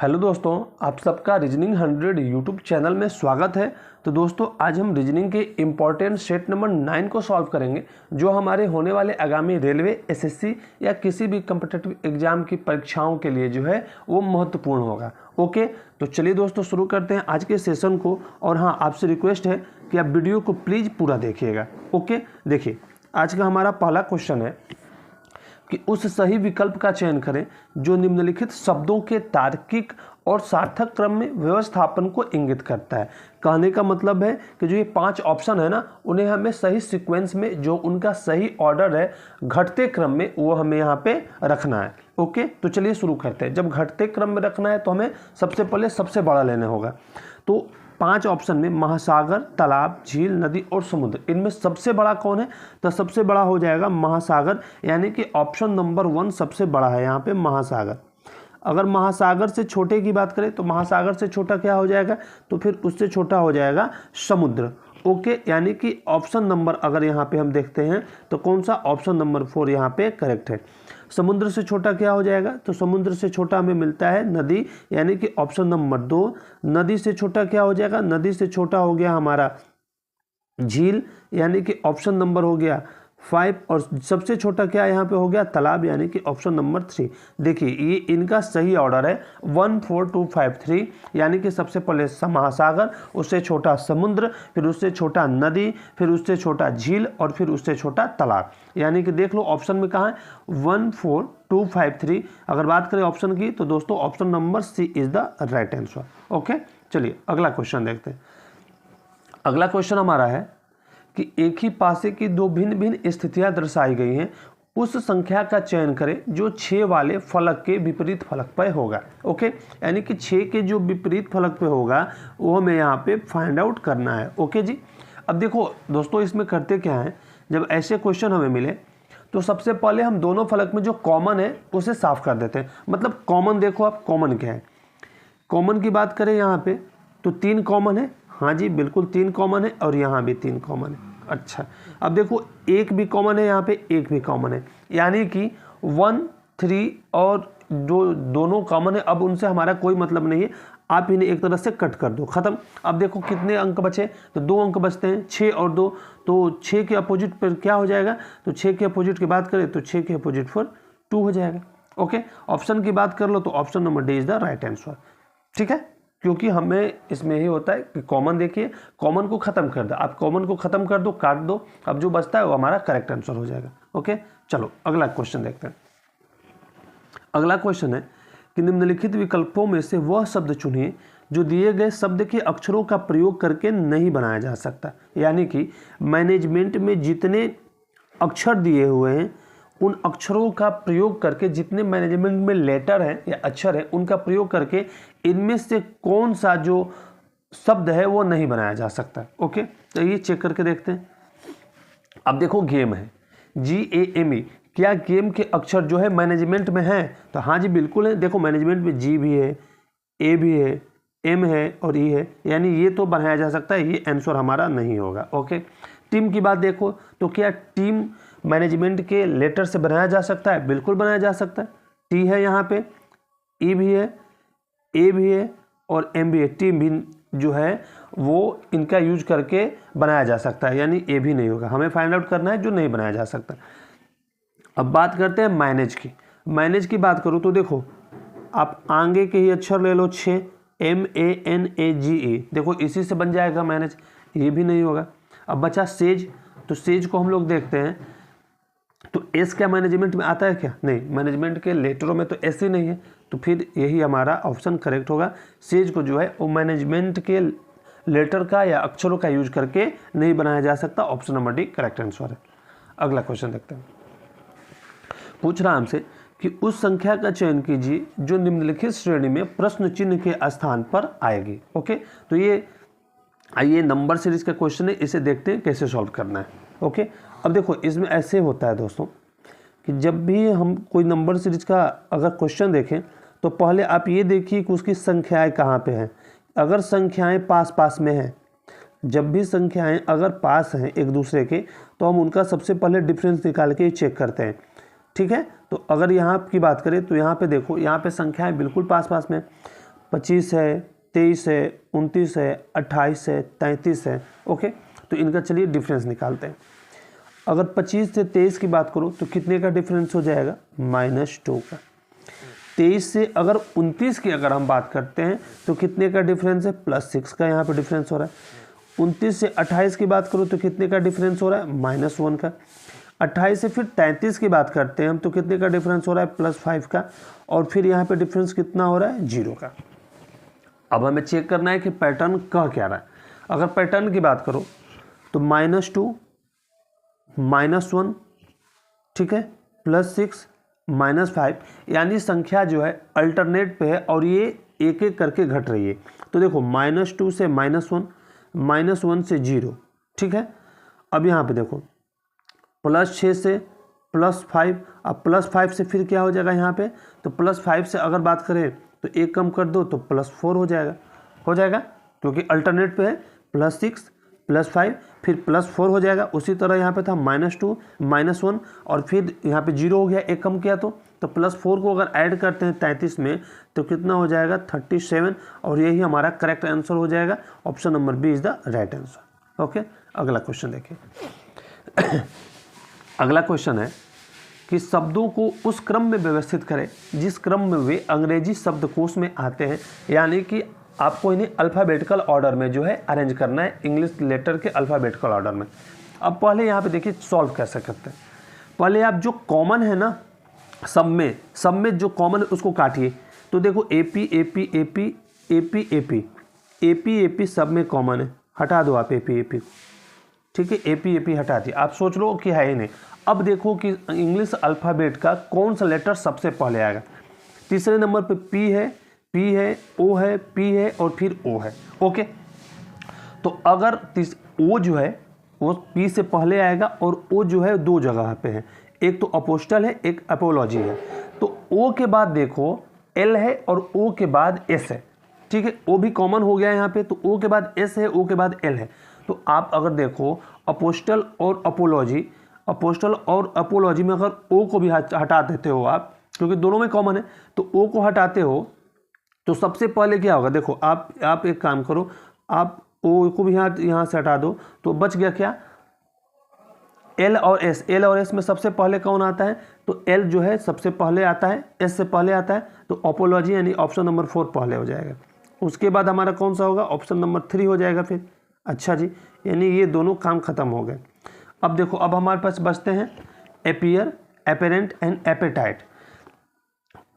Hello दोस्तों, आप सबका रीजनिंग 100 यूट्यूब चैनल में स्वागत है। तो दोस्तों, आज हम रीजनिंग के इम्पॉर्टेंट सेट नंबर 9 को सॉल्व करेंगे, जो हमारे होने वाले आगामी रेलवे, एसएससी या किसी भी कम्पिटिटिव एग्जाम की परीक्षाओं के लिए जो है वो महत्वपूर्ण होगा। ओके, तो चलिए दोस्तों शुरू करते हैं आज के सेशन को। और हाँ, आपसे रिक्वेस्ट है कि आप वीडियो को प्लीज़ पूरा देखिएगा। ओके, देखिए आज का हमारा पहला क्वेश्चन है कि उस सही विकल्प का चयन करें जो निम्नलिखित शब्दों के तार्किक और सार्थक क्रम में व्यवस्थापन को इंगित करता है। कहने का मतलब है कि जो ये 5 ऑप्शन है ना, उन्हें हमें सही सीक्वेंस में, जो उनका सही ऑर्डर है घटते क्रम में, वो हमें यहाँ पे रखना है। ओके, तो चलिए शुरू करते हैं। जब घटते क्रम में रखना है तो हमें सबसे पहले सबसे बड़ा लेना होगा। तो 5 ऑप्शन में महासागर, तालाब, झील, नदी और समुद्र, इनमें सबसे बड़ा कौन है? तो सबसे बड़ा हो जाएगा महासागर, यानी कि ऑप्शन नंबर 1 सबसे बड़ा है यहाँ पे महासागर। अगर महासागर से छोटे की बात करें तो महासागर से छोटा क्या हो जाएगा? तो फिर उससे छोटा हो जाएगा समुद्र। ओके, यानी कि ऑप्शन नंबर अगर यहाँ पे हम देखते हैं तो कौन सा? ऑप्शन नंबर 4 यहाँ पे करेक्ट है। समुद्र से छोटा क्या हो जाएगा? तो समुद्र से छोटा हमें मिलता है नदी, यानी कि ऑप्शन नंबर 2। नदी से छोटा क्या हो जाएगा? नदी से छोटा हो गया हमारा झील, यानी कि ऑप्शन नंबर हो गया 5। और सबसे छोटा क्या यहाँ पे हो गया? तालाब, यानी कि ऑप्शन नंबर 3। देखिए ये इनका सही ऑर्डर है 1 4 2 5 3, यानी कि सबसे पहले महासागर, उससे छोटा समुद्र, फिर उससे छोटा नदी, फिर उससे छोटा झील और फिर उससे छोटा तालाब। यानी कि देख लो ऑप्शन में कहाँ है 1 4 2 5 3। अगर बात करें ऑप्शन की तो दोस्तों option number C is the right answer. Okay, चलिए अगला क्वेश्चन देखते हैं। अगला क्वेश्चन हमारा है कि एक ही पासे की 2 भिन्न भिन्न स्थितियां दर्शाई गई हैं, उस संख्या का चयन करें जो 6 वाले फलक के विपरीत फलक पर होगा। ओके, यानी कि 6 के जो विपरीत फलक पे होगा वो हमें यहाँ पे फाइंड आउट करना है। ओके जी, अब देखो दोस्तों इसमें करते क्या है, जब ऐसे क्वेश्चन हमें मिले तो सबसे पहले हम दोनों फलक में जो कॉमन है उसे साफ कर देते हैं। मतलब कॉमन देखो आप, कॉमन क्या है? कॉमन की बात करें यहाँ पे तो 3 कॉमन है। हाँ जी बिल्कुल 3 कॉमन है, और यहाँ भी 3 कॉमन है। अच्छा, अब देखो एक भी कॉमन है, यहाँ पे एक भी कॉमन है, यानी कि 1 3 और जो दोनों कॉमन है, अब उनसे हमारा कोई मतलब नहीं है। आप इन्हें एक तरह से कट कर दो, खत्म। अब देखो कितने अंक बचे? तो 2 अंक बचते हैं, 6 और 2। तो 6 के अपोजिट पर क्या हो जाएगा? तो 6 के अपोजिट की बात करें तो 6 के अपोजिट पर 2 हो जाएगा। ओके, ऑप्शन की बात कर लो तो option number D is the right answer. ठीक है, क्योंकि हमें इसमें यही होता है कि कॉमन देखिए, कॉमन को खत्म कर दो, आप कॉमन को खत्म कर दो, काट दो, अब जो बचता है वो हमारा करेक्ट आंसर हो जाएगा। ओके, चलो अगला क्वेश्चन देखते हैं। अगला क्वेश्चन है कि निम्नलिखित विकल्पों में से वह शब्द चुनिए जो दिए गए शब्द के अक्षरों का प्रयोग करके नहीं बनाया जा सकता। यानी कि मैनेजमेंट में जितने अक्षर दिए हुए हैं उन अक्षरों का प्रयोग करके, जितने मैनेजमेंट में लेटर हैं या अक्षर हैं उनका प्रयोग करके इनमें से कौन सा जो शब्द है वो नहीं बनाया जा सकता। ओके, तो ये चेक करके देखते हैं। अब देखो गेम है, GAME, क्या गेम के अक्षर जो है मैनेजमेंट में हैं? तो हाँ जी बिल्कुल है। देखो मैनेजमेंट में G भी है, A भी है, M है और E है, यानी ये तो बनाया जा सकता है, ये आंसर हमारा नहीं होगा। ओके, टीम की बात देखो तो क्या टीम मैनेजमेंट के लेटर से बनाया जा सकता है? बिल्कुल बनाया जा सकता है। टी है यहाँ पे, ई भी है, ए भी है और एम भी है। टीम भी जो है वो इनका यूज करके बनाया जा सकता है, यानी ए भी नहीं होगा। हमें फाइंड आउट करना है जो नहीं बनाया जा सकता। अब बात करते हैं मैनेज की। मैनेज की बात करूँ तो देखो आप आगे के ही अक्षर ले लो 6, MANAGE, देखो इसी से बन जाएगा मैनेज, ये भी नहीं होगा। अब बचा सेज, तो सेज को हम लोग देखते हैं तो एस क्या मैनेजमेंट में आता है क्या? नहीं, मैनेजमेंट के लेटरों में तो एस ही नहीं है, तो फिर यही हमारा ऑप्शन करेक्ट होगा। सेज को जो है वो मैनेजमेंट के लेटर का या अक्षरों का यूज करके नहीं बनाया जा सकता। Option number D correct answer है। अगला क्वेश्चन देखते हैं। पूछ रहा हमसे कि उस संख्या का चयन कीजिए जो निम्नलिखित श्रेणी में प्रश्न चिन्ह के स्थान पर आएगी। ओके, तो ये आइए नंबर सीरीज का क्वेश्चन है, इसे देखते हैं कैसे सॉल्व करना है। ओके, अब देखो इसमें ऐसे होता है दोस्तों कि जब भी हम कोई नंबर सीरीज का अगर क्वेश्चन देखें तो पहले आप ये देखिए कि उसकी संख्याएं कहाँ पे हैं। अगर संख्याएं पास पास में हैं, जब भी संख्याएं अगर पास हैं एक दूसरे के, तो हम उनका सबसे पहले डिफरेंस निकाल के चेक करते हैं। ठीक है, तो अगर यहाँ की बात करें तो यहाँ पे देखो, यहाँ पे संख्याएं बिल्कुल पास पास में, 25 है, 23 है, 29 है, 28 है, 33 है। ओके, तो इनका चलिए डिफरेंस निकालते हैं। अगर 25 से 23 की बात करूँ तो कितने का डिफरेंस हो जाएगा? -2 का। 23 से अगर 29 की अगर हम बात करते हैं तो कितने का डिफरेंस है? +6 का यहाँ पे डिफरेंस हो रहा है। 29 से 28 की बात करूँ तो कितने का डिफरेंस हो रहा है? -1 का। 28 से फिर 33 की बात करते हैं हम तो कितने का डिफरेंस हो रहा है? +5 का। और फिर यहाँ पे डिफरेंस कितना हो रहा है? 0 का। अब हमें चेक करना है कि पैटर्न कह क्या रहा है। अगर पैटर्न की बात करो तो -2, -1, ठीक है, +6, -5, यानी संख्या जो है अल्टरनेट पे है और ये एक एक करके घट रही है। तो देखो -2 से -1, -1 से 0, ठीक है। अब यहाँ पे देखो +6 से +5, अब +5 से फिर क्या हो जाएगा यहाँ पे? तो +5 से अगर बात करें तो एक कम कर दो तो +4 हो जाएगा क्योंकि अल्टरनेट पे है। +6, +5 फिर +4 हो जाएगा। उसी तरह यहाँ पे था -2, -1 और फिर यहाँ पे 0 हो गया, एक कम किया तो +4 को अगर ऐड करते हैं 33 में तो कितना हो जाएगा? 37। और यही हमारा करेक्ट आंसर हो जाएगा। Option number B is the right answer. Okay, अगला क्वेश्चन देखिए। अगला क्वेश्चन है कि शब्दों को उस क्रम में व्यवस्थित करें जिस क्रम में वे अंग्रेजी शब्दकोश में आते हैं, यानी कि आपको इन्हें अल्फ़ाबेटिकल ऑर्डर में जो है अरेंज करना है, इंग्लिश लेटर के अल्फ़ाबेटिकल ऑर्डर में। अब पहले यहाँ पे देखिए सॉल्व कैसे करते हैं। पहले आप जो कॉमन है ना सब में जो कॉमन है उसको काटिए। तो देखो AP AP AP AP AP AP AP सब में कॉमन है, हटा दो आप AP AP, ठीक है। AP AP हटा दिए, आप सोच लो कि है ही नहीं। अब देखो कि इंग्लिश अल्फ़ाबेट का कौन सा लेटर सबसे पहले आएगा। तीसरे नंबर पे P है, O है, P है और फिर O है। ओके, तो अगर O जो है वो P से पहले आएगा और O जो है दो जगह पे है, एक तो अपोस्टल है, एक अपोलॉजी है। तो O के बाद देखो L है और O के बाद S है, ठीक है। O भी कॉमन हो गया यहाँ पे, तो O के बाद S है, O के बाद L है। तो आप अगर देखो अपोस्टल और अपोलॉजी में अगर O को भी हटा देते हो आप, क्योंकि दोनों में कॉमन है, तो O को हटाते हो तो सबसे पहले क्या होगा? देखो आप एक काम करो, आप O को भी यहाँ से हटा दो तो बच गया क्या? L और S में सबसे पहले कौन आता है? तो L जो है सबसे पहले आता है, S से पहले आता है, तो अपोलॉजी यानी ऑप्शन नंबर 4 पहले हो जाएगा। उसके बाद हमारा कौन सा होगा? ऑप्शन नंबर 3 हो जाएगा फिर। अच्छा जी, यानी ये दोनों काम खत्म हो गए। अब देखो अब हमारे पास बचते हैं appear, apparent and appetite.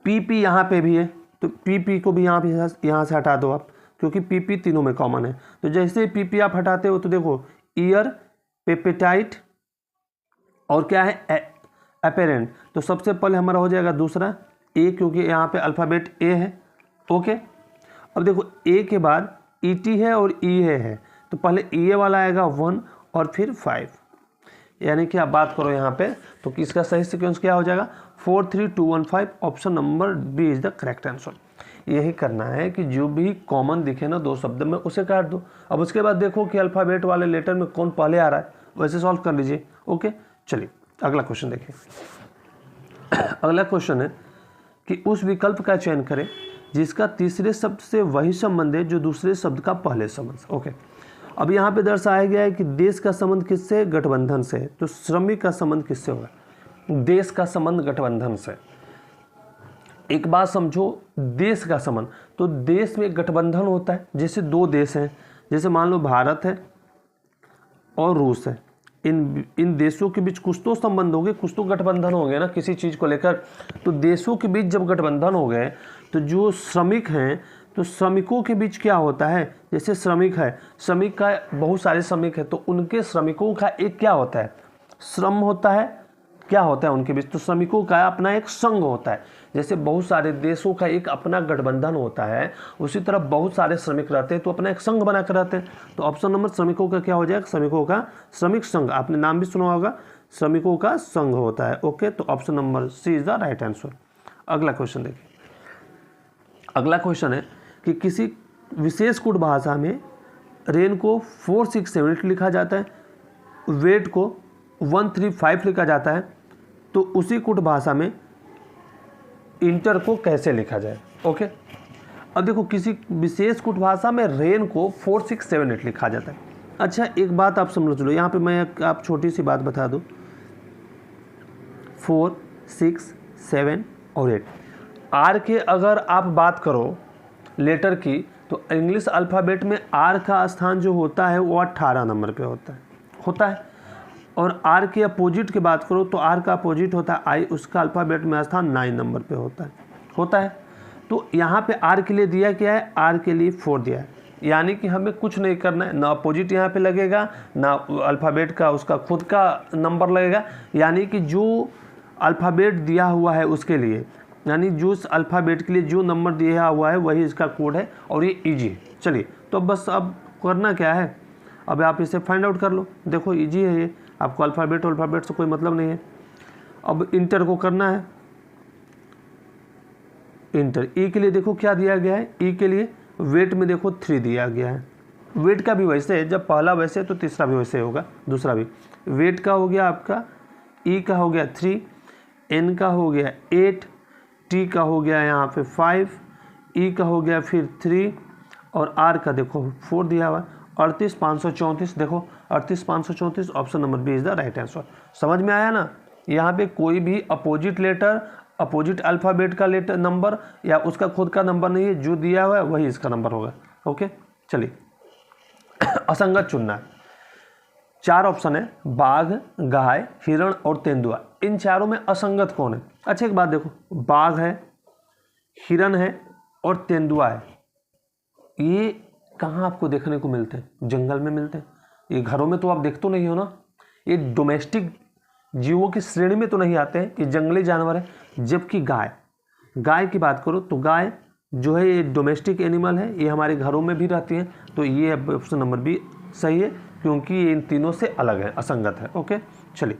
PP यहाँ पे भी है, तो PP को भी यहाँ से हटा दो आप, क्योंकि PP तीनों में कॉमन है। तो जैसे PP आप हटाते हो तो देखो ईयर, पेपेटाइट और क्या है? एपेरेंट। तो सबसे पहले हमारा हो जाएगा दूसरा A, क्योंकि यहाँ पे अल्फ़ाबेट A है। ओके, अब देखो A के बाद ET है और E है, तो पहले EA वाला आएगा 1 और फिर 5, यानी कि आप बात करो यहाँ पे तो किसका सही सीक्वेंस क्या हो जाएगा? 4 3 2 1 5। Option number B is the correct answer. यही करना है कि जो भी कॉमन दिखे ना दो शब्द में उसे काट दो। अब उसके बाद देखो कि अल्फ़ाबेट वाले लेटर में कौन पहले आ रहा है, वैसे सॉल्व कर लीजिए। ओके, चलिए अगला क्वेश्चन देखिए। अगला क्वेश्चन है कि उस विकल्प का चयन करें जिसका तीसरे शब्द से वही संबंध है जो दूसरे शब्द का पहले संबंध। ओके, अब यहाँ पे दर्शाया गया है कि देश का संबंध किससे? गठबंधन से। तो श्रमिक का संबंध किससे होगा? देश का संबंध गठबंधन से। एक बात समझो, देश का संबंध, तो देश में गठबंधन होता है। जैसे दो देश हैं, जैसे मान लो भारत है और रूस है, इन देशों के बीच कुछ तो संबंध हो गए, कुछ तो गठबंधन हो गए ना किसी चीज़ को लेकर। तो देशों के बीच जब गठबंधन हो गए तो जो श्रमिक हैं, तो श्रमिकों के बीच क्या होता है? जैसे श्रमिक है, श्रमिक का बहुत सारे श्रमिक है, तो उनके श्रमिकों का एक क्या होता है? श्रम होता है। क्या होता है उनके बीच? तो श्रमिकों का अपना एक संघ होता है। जैसे बहुत सारे देशों का एक अपना गठबंधन होता है, उसी तरह बहुत सारे श्रमिक रहते हैं तो अपना एक संघ बनाकर रहते हैं। तो ऑप्शन नंबर श्रमिकों का क्या हो जाएगा? श्रमिकों का श्रमिक संघ। आपने नाम भी सुना होगा, श्रमिकों का संघ होता है। ओके, तो option number C is the right answer. अगला क्वेश्चन देखिए। अगला क्वेश्चन है कि किसी विशेष कूट भाषा में रेन को 4 6 7 8 लिखा जाता है, वेट को 1 3 5 लिखा जाता है, तो उसी कूट भाषा में इंटर को कैसे लिखा जाए? ओके, अब देखो किसी विशेष कुट भाषा में रेन को 4, 6, 7, 8 लिखा जाता है। अच्छा एक बात आप समझ लो, यहाँ पे मैं आप छोटी सी बात बता दूँ, 4, 6, 7 और 8 आर के अगर आप बात करो लेटर की, तो इंग्लिश अल्फ़ाबेट में आर का स्थान जो होता है वो 18 नंबर पे होता है। और आर के अपोजिट की बात करो तो आर का अपोजिट होता है आई, उसका अल्फ़ाबेट में स्थान 9 नंबर पे होता है। तो यहाँ पे आर के लिए दिया क्या है, आर के लिए 4 दिया है, यानी कि हमें कुछ नहीं करना है, ना अपोजिट यहाँ पे लगेगा, ना अल्फ़ाबेट का उसका खुद का नंबर लगेगा, यानी कि जो अल्फ़ाबेट दिया हुआ है उसके लिए, यानी जो उस अल्फ़ाबेट के लिए जो नंबर दिया हुआ है वही इसका कोड है और ये इजी है। चलिए तो बस अब करना क्या है, अब आप इसे फाइंड आउट कर लो। देखो इजी है ये, आपको अल्फ़ाबेट से कोई मतलब नहीं है। अब इंटर को करना है, इंटर ई के लिए देखो क्या दिया गया है, ई के लिए वेट में देखो 3 दिया गया है। वेट का भी वैसे है, जब पहला वैसे तो तीसरा भी वैसे होगा, दूसरा भी। वेट का हो गया आपका, ई का हो गया 3, एन का हो गया 8, टी का हो गया यहाँ पे 5, ई का हो गया फिर 3 और आर का देखो 4 दिया हुआ है। 38,534 देखो 38,534 option number B is the right answer. समझ में आया ना, यहाँ पे कोई भी अपोजिट लेटर, अपोजिट अल्फ़ाबेट का लेटर नंबर या उसका खुद का नंबर नहीं है, जो दिया हुआ है वही इसका नंबर होगा। ओके चलिए असंगत चुनना है। 4 ऑप्शन है, बाघ, गाय, हिरण और तेंदुआ। इन चारों में असंगत कौन है? अच्छा एक बात देखो, बाघ है, हिरण है और तेंदुआ है, ये कहाँ आपको देखने को मिलते हैं? जंगल में मिलते हैं। ये घरों में तो आप देख तो नहीं हो ना, ये डोमेस्टिक जीवों की श्रेणी में तो नहीं आते हैं, ये जंगली जानवर है। जबकि गाय की बात करो तो गाय जो है ये डोमेस्टिक एनिमल है, ये हमारे घरों में भी रहती हैं, तो ये ऑप्शन नंबर बी सही है, क्योंकि ये इन तीनों से अलग है, असंगत है। ओके चलिए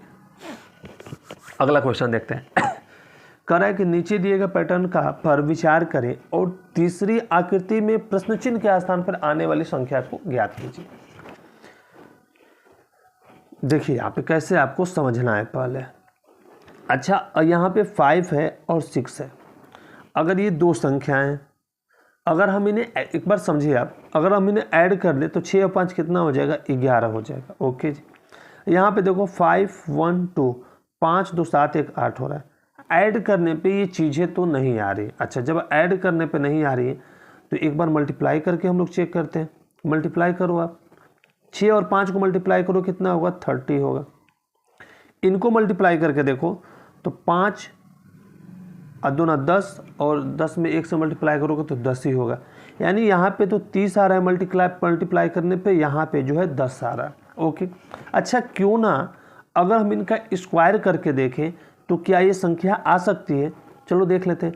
अगला क्वेश्चन देखते हैं। कह रहा है कि नीचे दिए गए पैटर्न का पर विचार करें और तीसरी आकृति में प्रश्न चिन्ह के स्थान पर आने वाली संख्या को ज्ञात कीजिए। देखिए यहाँ पे कैसे आपको समझना है पहले। अच्छा यहाँ पे 5 है और 6 है, अगर ये 2 संख्याएं हैं, अगर हम इन्हें एक बार समझिए आप, अगर हम इन्हें ऐड कर ले तो 6 और 5 कितना हो जाएगा, 11 हो जाएगा। ओके जी, यहाँ पे देखो 5, 1, 2, 5, 2, 7, 1, 8 हो रहा है। ऐड करने पे ये चीज़ें तो नहीं आ रही। अच्छा जब ऐड करने पे नहीं आ रही है तो एक बार मल्टीप्लाई करके हम लोग चेक करते हैं। मल्टीप्लाई करो आप, 6 और 5 को मल्टीप्लाई करो कितना होगा, 30 होगा। इनको मल्टीप्लाई करके देखो तो 5 और 2 ना 10 और 10 में 1 से मल्टीप्लाई करोगे तो 10 ही होगा। यानी यहाँ पे तो 30 आ रहा है मल्टीप्लाई करने पे, यहाँ पे जो है 10 आ रहा है। ओके अच्छा क्यों ना अगर हम इनका स्क्वायर करके देखें तो क्या ये संख्या आ सकती है? चलो देख लेते हैं।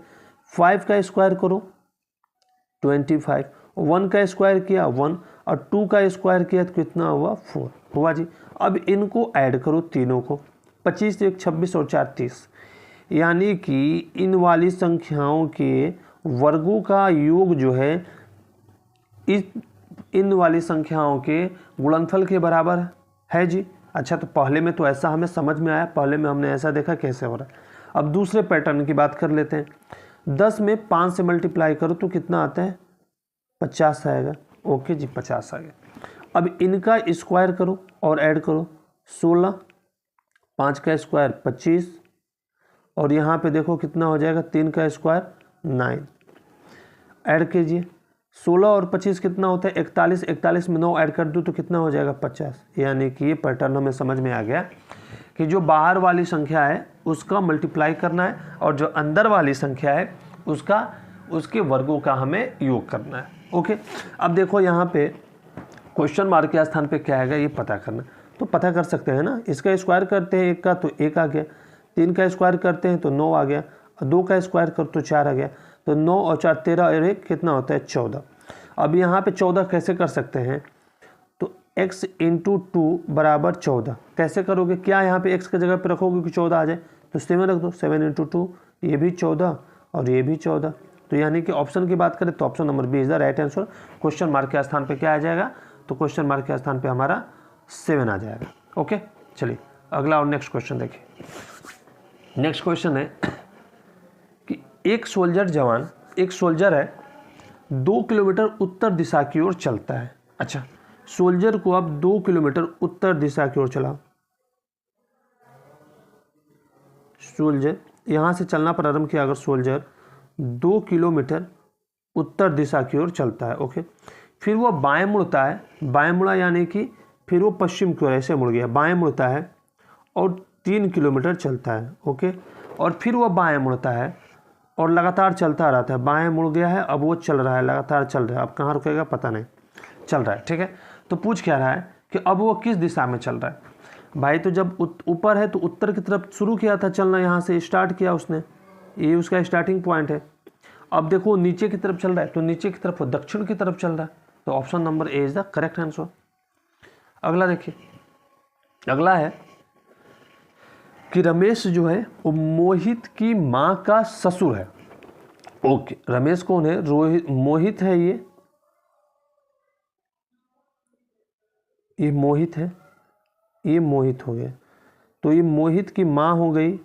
5 का स्क्वायर करो 25, 1 का स्क्वायर किया 1 और 2 का स्क्वायर किया तो कितना हुआ, 4 हुआ जी। अब इनको ऐड करो तीनों को, 25, 1, 26 और 4, 30, यानी कि इन वाली संख्याओं के वर्गों का योग जो है इन वाली संख्याओं के गुणनफल के बराबर है जी। अच्छा तो पहले में तो ऐसा हमें समझ में आया, पहले में हमने ऐसा देखा कैसे हो रहा है। अब दूसरे पैटर्न की बात कर लेते हैं। 10 में 5 से मल्टीप्लाई करो तो कितना आता है, 50 आएगा। ओके जी 50 आ गया। अब इनका स्क्वायर करो और ऐड करो 16, 5 का स्क्वायर 25 और यहाँ पे देखो कितना हो जाएगा, 3 का स्क्वायर 9, ऐड कीजिए 16 और 25 कितना होता है, 41, 41 में 9 ऐड कर दूँ तो कितना हो जाएगा, 50। यानी कि ये पैटर्न हमें समझ में आ गया कि जो बाहर वाली संख्या है उसका मल्टीप्लाई करना है और जो अंदर वाली संख्या है उसके वर्गों का हमें योग करना है। ओके अब देखो यहाँ पे क्वेश्चन मार्क के स्थान पे क्या आएगा ये पता करना, तो पता कर सकते हैं ना। इसका स्क्वायर करते हैं 1 का तो 1 आ गया, 3 का स्क्वायर करते हैं तो 9 आ गया, 2 का स्क्वायर कर तो 4 आ गया, तो 9 और 4 13 और 1 कितना होता है, 14। अब यहाँ पे 14 कैसे कर सकते हैं, तो x इंटू 2 बराबर 14 कैसे करोगे, क्या यहाँ पे x की जगह पे रखोगे कि 14 आ जाए, तो 7 रख दो, 7 इंटू 2 ये भी 14 और ये भी 14। तो यानी कि ऑप्शन की बात करें तो option number B is the right answer. Question mark के स्थान पे क्या आ जाएगा, तो क्वेश्चन मार्क के स्थान पे हमारा 7 आ जाएगा। ओके चलिए अगला और नेक्स्ट क्वेश्चन देखिए। नेक्स्ट क्वेश्चन है कि एक सोल्जर है 2 किलोमीटर उत्तर दिशा की ओर चलता है। अच्छा, सोल्जर को अब 2 किलोमीटर उत्तर दिशा की ओर चलाओ। सोल्जर यहाँ से चलना प्रारंभ किया, अगर सोल्जर 2 किलोमीटर उत्तर दिशा की ओर चलता है, ओके, फिर वो बाएं मुड़ता है, बाएं मुड़ा यानी कि फिर वो पश्चिम की ओर ऐसे मुड़ गया, बाएं मुड़ता है और 3 किलोमीटर चलता है, ओके, और फिर वो बाएं मुड़ता है और लगातार चलता रहता है। बाएं मुड़ गया है, अब वो चल रहा है, लगातार चल रहा है, अब कहाँ रुकेगा पता नहीं, चल रहा है, ठीक है। तो पूछ क्या रहा है कि अब वो किस दिशा में चल रहा है। भाई तो जब ऊपर है तो उत्तर की तरफ शुरू किया था चलना, यहाँ से स्टार्ट किया उसने, ये उसका स्टार्टिंग पॉइंट है। अब देखो नीचे की तरफ चल रहा है, तो नीचे की तरफ दक्षिण की तरफ चल रहा है, तो option number A is the correct answer. अगला देखिए, अगला है कि रमेश जो है वो मोहित की माँ का ससुर है। ओके, रमेश कौन है? रोहित, मोहित है, ये मोहित है, ये मोहित हो गया, तो ये मोहित की माँ हो गई।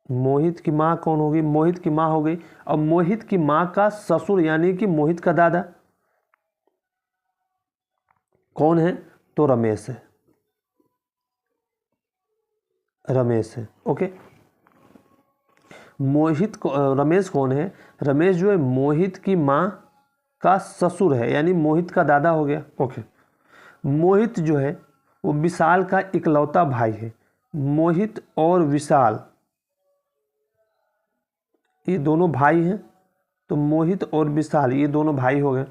मोहित की माँ कौन होगी? मोहित की माँ हो गई। अब मोहित की माँ का ससुर यानी कि मोहित का दादा कौन है? तो रमेश है, रमेश है, ओके। मोहित को, रमेश कौन है? रमेश जो है मोहित की माँ का ससुर है, यानी मोहित का दादा हो गया, ओके। मोहित जो है वो विशाल का इकलौता भाई है। मोहित और विशाल ये दोनों भाई हैं, तो मोहित और विशाल ये दोनों भाई हो गए।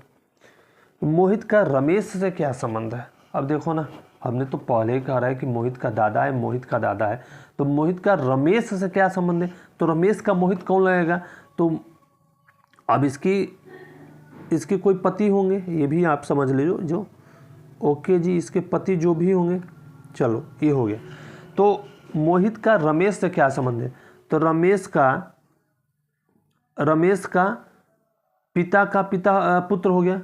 मोहित का रमेश से क्या संबंध है? अब देखो ना, हमने तो पहले ही कहा है कि मोहित का दादा है, मोहित का दादा है, तो मोहित का रमेश से क्या संबंध है? तो रमेश का मोहित कौन लगेगा? तो अब इसके कोई पति होंगे, ये भी आप समझ लीजिए, जो ओके जी, इसके पति जो भी होंगे, चलो ये हो गया। तो मोहित का रमेश से क्या संबंध है? तो रमेश का पिता का पुत्र हो गया,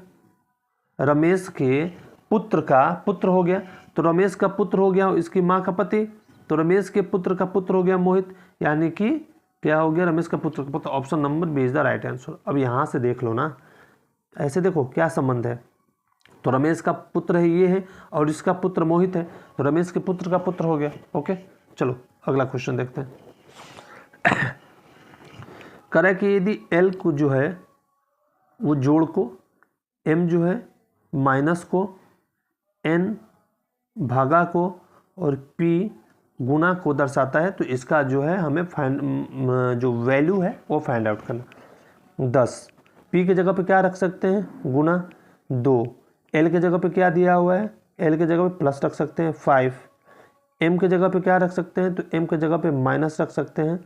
रमेश के पुत्र का पुत्र हो गया, तो रमेश का पुत्र हो गया इसकी माँ का पति, तो रमेश के पुत्र का पुत्र हो गया मोहित, यानी कि क्या हो गया? रमेश का पुत्र का पुत्र। Option number B is the right answer. अब यहाँ से देख लो ना, ऐसे देखो क्या संबंध है। तो रमेश का पुत्र है ये है, और इसका पुत्र मोहित है, तो रमेश के पुत्र का पुत्र हो गया, ओके। चलो अगला क्वेश्चन देखते हैं। करें कि यदि एल को जो है वो जोड़ को, एम जो है माइनस को, एन भागा को और पी गुना को दर्शाता है, तो इसका जो है हमें जो वैल्यू है वो फाइंड आउट करना। 10 पी के जगह पे क्या रख सकते हैं? गुना 2, एल के जगह पे क्या दिया हुआ है? एल के जगह पे प्लस रख सकते हैं 5, एम के जगह पे क्या रख सकते हैं? तो एम के जगह पे माइनस रख सकते हैं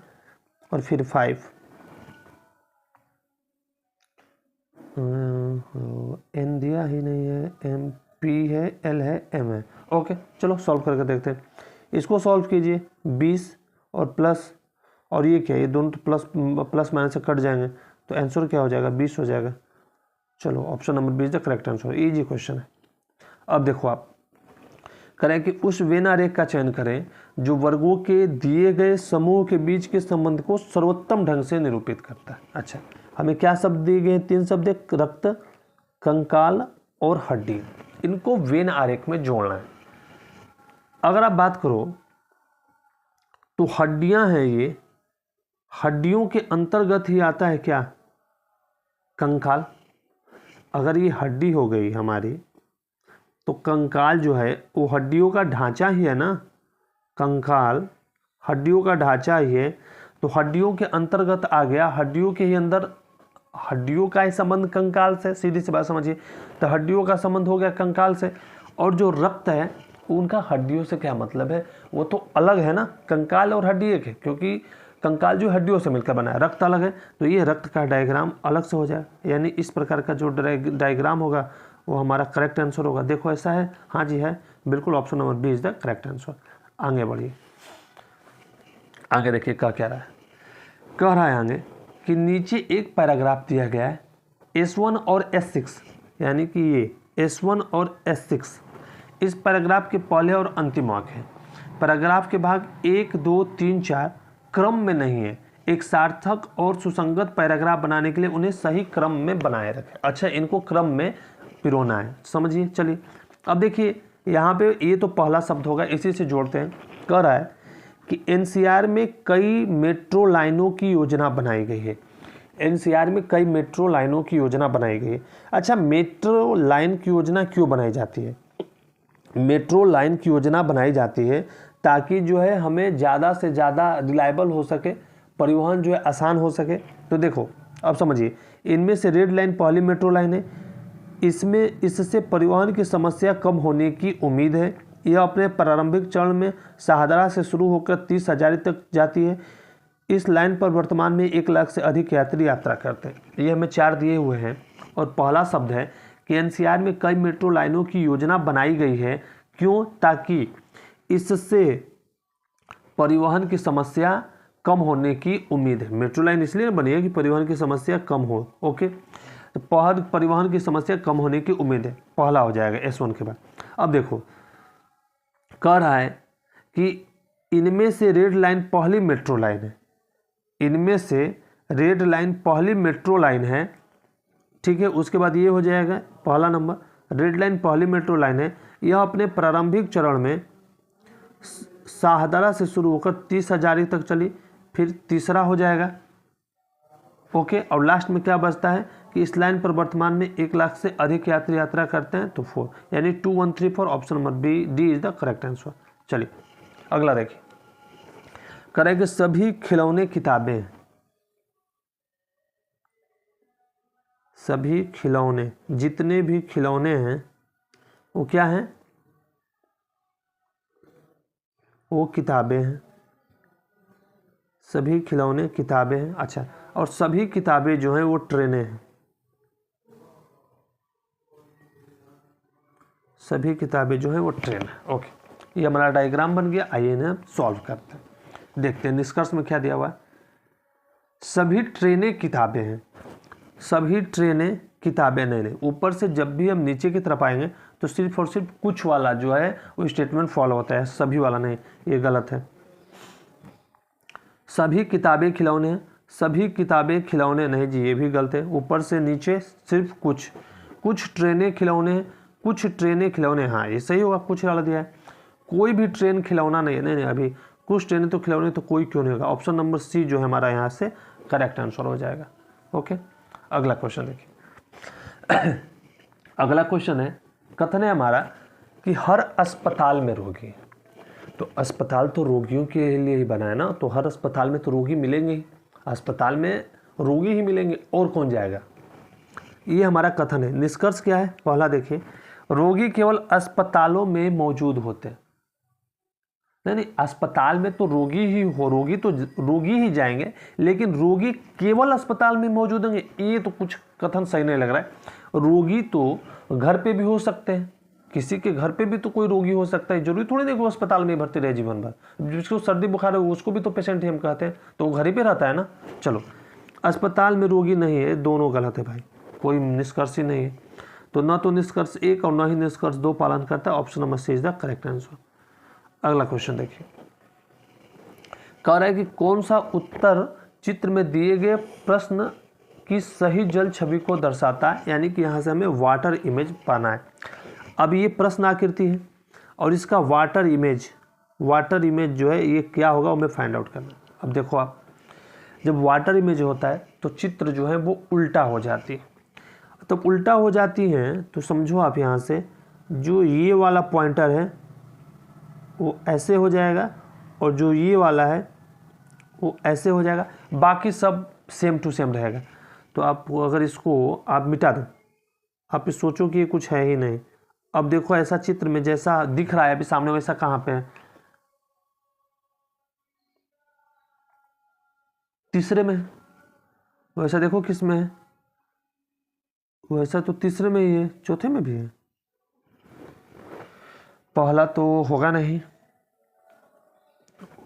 और फिर 5। एन दिया ही नहीं है, एम पी है, एल है, एम है, ओके। चलो सॉल्व करके देखते हैं। इसको सॉल्व कीजिए, 20 और प्लस, और ये क्या, ये दोनों तो प्लस माइनस से कट जाएंगे, तो आंसर क्या हो जाएगा? 20 हो जाएगा। चलो option number B is the correct answer. Easy question है। अब देखो आप करें कि उस वेन आरेख का चयन करें जो वर्गों के दिए गए समूह के बीच के संबंध को सर्वोत्तम ढंग से निरूपित करता है। अच्छा, हमें क्या शब्द दिए गए? 3 शब्द, रक्त, कंकाल और हड्डी। इनको वेन आरेख में जोड़ना है। अगर आप बात करो तो हड्डियां हैं, ये हड्डियों के अंतर्गत ही आता है क्या? कंकाल। अगर ये हड्डी हो गई हमारी, तो कंकाल जो है वो हड्डियों का ढांचा ही है ना। कंकाल हड्डियों का ढांचा ही है, तो हड्डियों के अंतर्गत आ गया, हड्डियों के ही अंदर, हड्डियों का ही संबंध कंकाल से, सीधी सी बात समझिए, तो हड्डियों का संबंध हो गया कंकाल से। और जो रक्त है उनका हड्डियों से क्या मतलब है? वो तो अलग है ना, कंकाल और हड्डी एक है, क्योंकि कंकाल जो हड्डियों से मिलकर बना है, रक्त अलग है, तो ये रक्त का डायग्राम अलग से हो जाए, यानी इस प्रकार का जो डायग्राम होगा वो हमारा करेक्ट आंसर होगा। देखो ऐसा है, हाँ जी है, बिल्कुल option number B is the correct answer. आगे बढ़िए, आगे देखिए क्या कह रहा है। कह रहा है आगे कि नीचे एक पैराग्राफ दिया गया है, S1 और S6, यानी कि ये S1 और S6 इस पैराग्राफ के पहले और अंतिम वाक्य हैं। पैराग्राफ के भाग 1, 2, 3, 4 क्रम में नहीं है, एक सार्थक और सुसंगत पैराग्राफ बनाने के लिए उन्हें सही क्रम में बनाए रखें। अच्छा, इनको क्रम में पिरोना है, समझिए। चलिए अब देखिए यहाँ पे ये तो पहला शब्द होगा, इसी से जोड़ते हैं। कह रहा है कि एनसीआर में कई मेट्रो लाइनों की योजना बनाई गई है। एनसीआर में कई मेट्रो लाइनों की योजना बनाई गई है। अच्छा, मेट्रो लाइन की योजना क्यों बनाई जाती है? मेट्रो लाइन की योजना बनाई जाती है ताकि जो है हमें ज़्यादा से ज़्यादा रिलायबल हो सके, परिवहन जो है आसान हो सके। तो देखो अब समझिए, इनमें से रेड लाइन पहली मेट्रो लाइन है, इससे परिवहन की समस्या कम होने की उम्मीद है। यह अपने प्रारंभिक चरण में शाहदरा से शुरू होकर 30 हजारी तक जाती है। इस लाइन पर वर्तमान में 1 लाख से अधिक यात्री यात्रा करते हैं। ये हमें 4 दिए हुए हैं और पहला शब्द है कि एनसीआर में कई मेट्रो लाइनों की योजना बनाई गई है। क्यों? ताकि इससे परिवहन की समस्या कम होने की उम्मीद है। मेट्रो लाइन इसलिए बनी है कि परिवहन की समस्या कम हो। ओके, तो परिवहन की समस्या कम होने की उम्मीद है, पहला हो जाएगा S1 के बाद। अब देखो कह रहा है कि इनमें से रेड लाइन पहली मेट्रो लाइन है। इनमें से रेड लाइन पहली मेट्रो लाइन है, ठीक है। उसके बाद ये हो जाएगा पहला नंबर, रेड लाइन पहली मेट्रो लाइन है। यह अपने प्रारंभिक चरण में शाहदरा से शुरू होकर 30 हजारी तक चली, फिर तीसरा हो जाएगा। ओके, और लास्ट में क्या बचता है कि इस लाइन पर वर्तमान में 1 लाख से अधिक यात्री यात्रा करते हैं, तो 4, यानी 2 1 3 4 option number B D is the correct answer. चलिए अगला देखिए, करेंगे सभी खिलौने किताबें। सभी खिलौने, जितने भी खिलौने हैं वो क्या हैं? वो किताबें हैं। सभी खिलौने किताबें हैं। अच्छा, और सभी किताबें जो हैं वो ट्रेनें हैं। सभी किताबें जो हैं वो ट्रेन है। ओके, ये हमारा डायग्राम बन गया। आइए इन्हें सॉल्व करते हैं, देखते हैं निष्कर्ष में क्या दिया हुआ है। सभी ट्रेनें किताबें हैं। सभी ट्रेनें किताबें नहीं, ऊपर से जब भी हम नीचे की तरफ आएंगे तो सिर्फ और सिर्फ कुछ वाला जो है वो स्टेटमेंट फॉलो होता है, सभी वाला नहीं, ये गलत है। सभी किताबें खिलौने हैं, सभी किताबें खिलौने नहीं जी, ये भी गलत है। ऊपर से नीचे सिर्फ कुछ ट्रेनें खिलौने हैं, कुछ ट्रेनें खिलौने, हाँ ये सही होगा, कुछ वाला दिया है। कोई भी ट्रेन खिलौना नहीं है, नहीं अभी कुछ ट्रेनें तो खिलौने, तो कोई क्यों नहीं होगा। ऑप्शन नंबर सी जो है हमारा यहाँ से करेक्ट आंसर हो जाएगा। ओके, अगला क्वेश्चन देखिए। अगला क्वेश्चन है, कथन है हमारा कि हर अस्पताल में रोगी, तो अस्पताल तो रोगियों के लिए ही बना है ना, तो हर अस्पताल में तो रोगी मिलेंगे ही, अस्पताल में रोगी ही मिलेंगे, और कौन जाएगा, ये हमारा कथन है। निष्कर्ष क्या है? पहला देखिए, रोगी केवल अस्पतालों में मौजूद होते हैं। नहीं, अस्पताल में तो रोगी ही हो, रोगी ही जाएंगे, लेकिन रोगी केवल अस्पताल में मौजूद होंगे, ये तो कुछ कथन सही नहीं लग रहा है। रोगी तो घर पे भी हो सकते हैं, किसी के घर पे भी तो कोई रोगी हो सकता है, जरूरी थोड़ी नहीं कि वो अस्पताल में भर्ती रहे जीवन भर। जिसको सर्दी बुखार है उसको भी तो पेशेंट ही हम कहते हैं, तो वो घर ही पे रहता है ना। चलो, अस्पताल में रोगी नहीं है, दोनों गलत है भाई, कोई निष्कर्ष ही नहीं है। तो न तो निष्कर्ष 1 और न ही निष्कर्ष 2 पालन करता है। Option number C is the correct answer. अगला क्वेश्चन देखिए, कह रहा है कि कौन सा उत्तर चित्र में दिए गए प्रश्न की सही जल छवि को दर्शाता है, यानी कि यहाँ से हमें वाटर इमेज पाना है। अब ये प्रश्न आकृति है और इसका वाटर इमेज जो है ये क्या होगा, वो हमें फाइंड आउट करना है। अब देखो आप, जब वाटर इमेज होता है तो चित्र जो है वो उल्टा हो जाती है। तो उल्टा हो जाती है तो समझो आप, यहाँ से जो ये वाला पॉइंटर है वो ऐसे हो जाएगा और जो ये वाला है वो ऐसे हो जाएगा, बाकी सब सेम टू सेम रहेगा। तो आप अगर इसको आप मिटा दो, आप सोचो कि ये कुछ है ही नहीं। अब देखो ऐसा चित्र में जैसा दिख रहा है अभी सामने, वैसा कहाँ पे है? तीसरे में। वैसा देखो किस में है? वैसा तो तीसरे में ही है, चौथे में भी है। पहला तो होगा नहीं,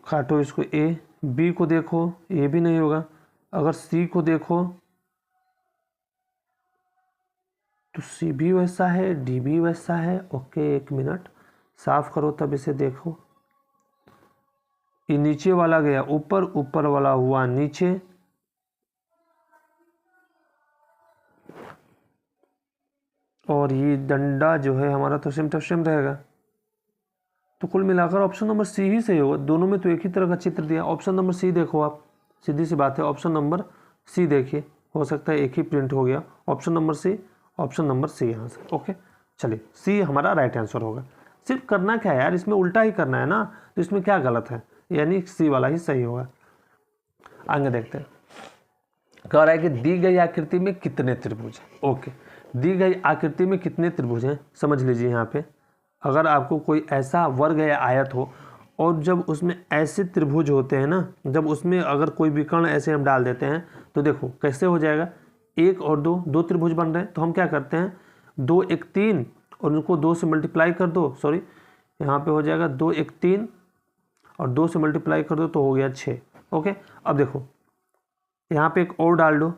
काटो इसको। ए, बी को देखो, ये भी नहीं होगा। अगर सी को देखो तो सी भी वैसा है, डी भी वैसा है। ओके, 1 मिनट साफ करो तब इसे देखो। ये नीचे वाला गया ऊपर, ऊपर वाला हुआ नीचे, और ये डंडा जो है हमारा तो सेम टू सेम रहेगा। तो कुल मिलाकर ऑप्शन नंबर सी ही सही होगा। दोनों में तो एक ही तरह का चित्र दिया। ऑप्शन नंबर सी देखो आप, सीधी सी बात है, ऑप्शन नंबर सी देखिए, हो सकता है एक ही प्रिंट हो गया। Option number C, option number C यहाँ से। ओके, चलिए सी हमारा राइट आंसर होगा। सिर्फ करना क्या है यार, इसमें उल्टा ही करना है ना, तो इसमें क्या गलत है, यानी सी वाला ही सही होगा। आगे देखते हैं, कह रहा है कि दी गई आकृति में कितने त्रिभुज हैं। ओके, दी गई आकृति में कितने त्रिभुज हैं, समझ लीजिए। यहाँ पे अगर आपको कोई ऐसा वर्ग या आयत हो और जब उसमें ऐसे त्रिभुज होते हैं ना, जब उसमें अगर कोई विकर्ण ऐसे हम डाल देते हैं तो देखो कैसे हो जाएगा, 1 और 2, 2 त्रिभुज बन रहे हैं। तो हम क्या करते हैं, 2 1 3 और उनको 2 से मल्टीप्लाई कर दो, सॉरी यहाँ पे हो जाएगा 2 1 3 और 2 से मल्टीप्लाई कर दो तो हो गया 6। ओके, अब देखो यहाँ पे एक और डाल दो,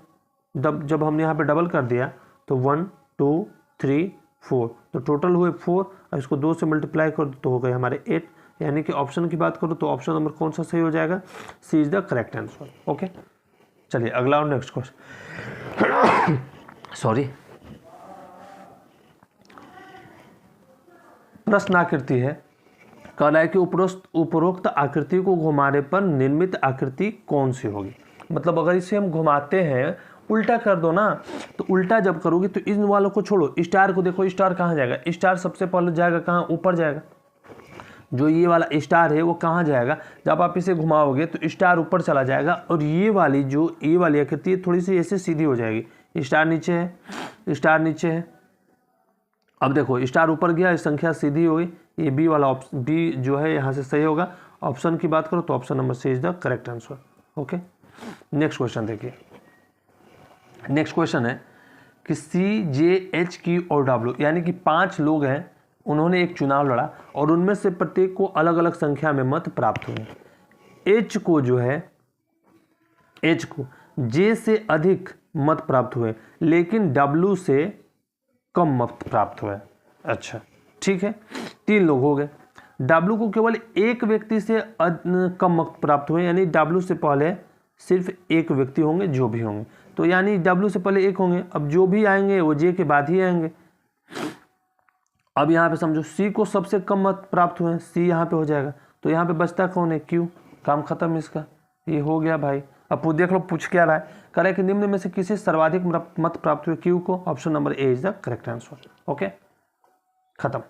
जब हमने यहाँ पे डबल कर दिया तो 1 2 3 4, तो टोटल हुए 4, और इसको 2 से मल्टीप्लाई कर दो तो हो गए हमारे 8। यानी कि ऑप्शन की बात करो तो ऑप्शन नंबर कौन सा सही हो जाएगा, C is the correct answer. Okay, चलिए अगला और नेक्स्ट क्वेश्चन। सॉरी, प्रश्न आकृति है, कह रहा है कि उपरोक्त आकृति को घुमाने पर निर्मित आकृति कौन सी होगी। मतलब अगर इसे हम घुमाते हैं, उल्टा कर दो ना, तो उल्टा जब करोगे तो इन वालों को छोड़ो, स्टार को देखो, स्टार कहाँ जाएगा, स्टार सबसे पहले जाएगा कहाँ, ऊपर जाएगा। जो ये वाला स्टार है वो कहाँ जाएगा, जब आप इसे घुमाओगे तो स्टार ऊपर चला जाएगा, और ये वाली जो ये वाली आकृति है थोड़ी सी ऐसे सीधी हो जाएगी। स्टार नीचे है, स्टार नीचे है। अब देखो स्टार ऊपर गया, संख्या सीधी हो गई। ये बी वाला ऑप्शन, बी जो है यहाँ से सही होगा। ऑप्शन की बात करो तो option number C is the correct answer. Okay, next question देखिए। नेक्स्ट क्वेश्चन है कि सी जे एच की और डब्ल्यू, यानी कि 5 लोग हैं, उन्होंने एक चुनाव लड़ा और उनमें से प्रत्येक को अलग अलग संख्या में मत प्राप्त हुए। एच को जो है, एच को जे से अधिक मत प्राप्त हुए, लेकिन डब्ल्यू से कम मत प्राप्त हुए। अच्छा ठीक है, 3 लोग हो गए। डब्ल्यू को केवल एक व्यक्ति से कम मत प्राप्त हुए, यानी डब्ल्यू से पहले सिर्फ एक व्यक्ति होंगे जो भी होंगे, तो यानी डब्ल्यू से पहले एक होंगे। अब जो भी आएंगे वो जे के बाद ही आएंगे। अब यहाँ पे समझो सी को सबसे कम मत प्राप्त हुए हैं, सी यहाँ पे हो जाएगा, तो यहाँ पे बचता कौन है, क्यू। काम खत्म इसका, ये हो गया भाई। अब देख लो पूछ क्या रहा है, कह रहा है कि निम्न में से किसी सर्वाधिक मत प्राप्त हुए, क्यू को। Option number A is the correct answer. Okay, खत्म।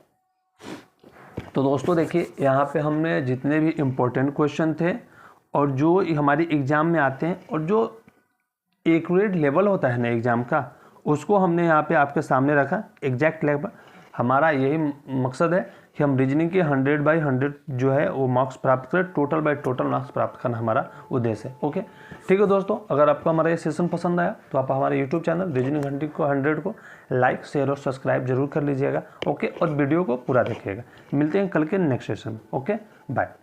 तो दोस्तों देखिए, यहाँ पे हमने जितने भी इम्पोर्टेंट क्वेश्चन थे और जो हमारी एग्जाम में आते हैं और जो एक्यूरेट लेवल होता है ना एग्जाम का, उसको हमने यहाँ पे आपके सामने रखा, एग्जैक्ट लेवल। हमारा यही मकसद है कि हम रीजनिंग के 100/100 जो है वो मार्क्स प्राप्त करें, टोटल बाय टोटल मार्क्स प्राप्त करना हमारा उद्देश्य है। ओके, ठीक है दोस्तों, अगर आपको हमारा ये सेशन पसंद आया तो आप हमारे यूट्यूब चैनल रीजनिंग 100 को लाइक शेयर और सब्सक्राइब जरूर कर लीजिएगा। ओके, और वीडियो को पूरा देखिएगा। मिलते हैं कल के नेक्स्ट सेशन में। Okay, bye.